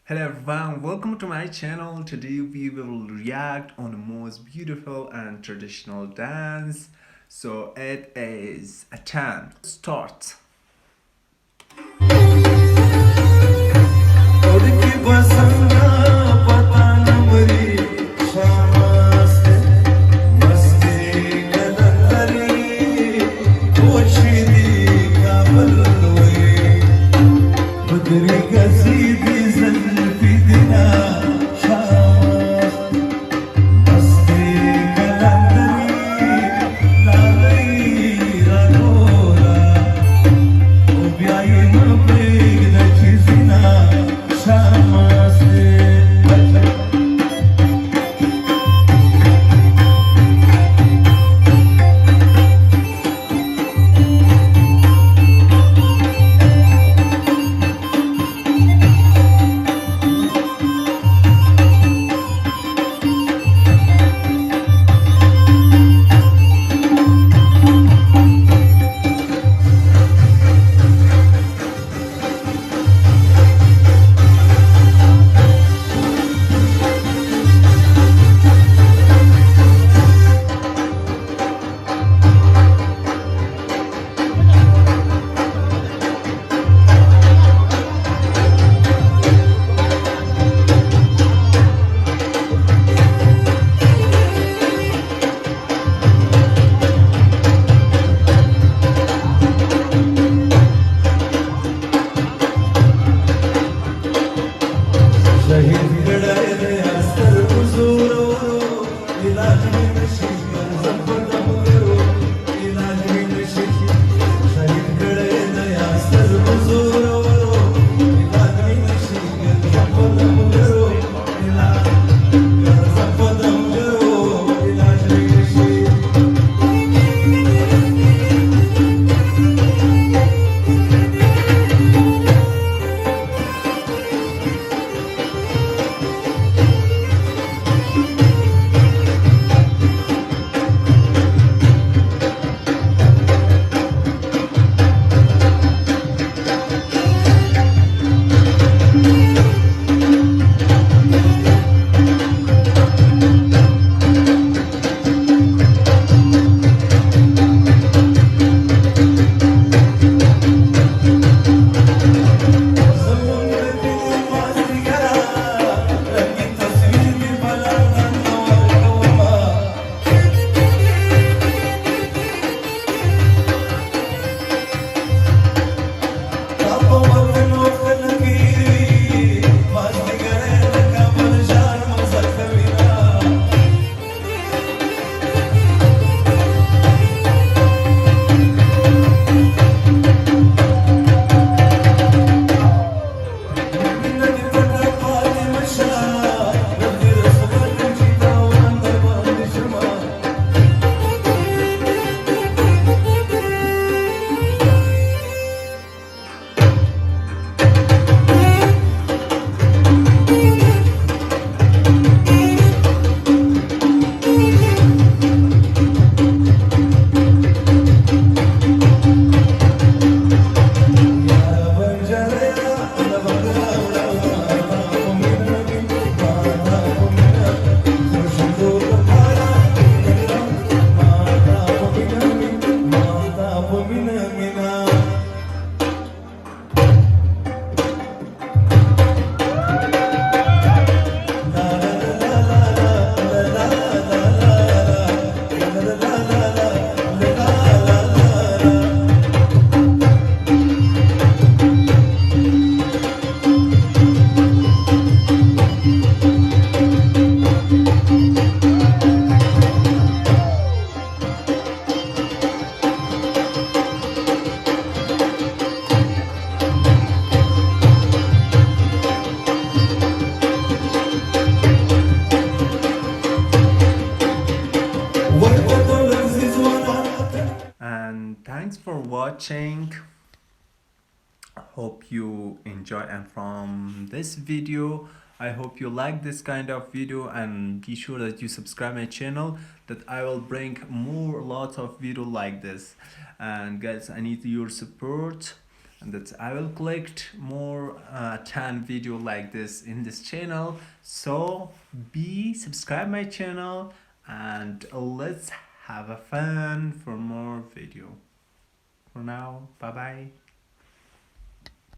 Hello everyone, welcome to my channel. Today we will react on the most beautiful and traditional dance. So it is Attan. Start. And thanks for watching. Hope you enjoy, and from this video I hope you like this kind of video, and be sure that you subscribe my channel, that I will bring more lots of video like this. And guys, I need your support. and that I will collect more 10 video like this in this channel. So be subscribe my channel and let's have a fun for more video. For now, bye bye.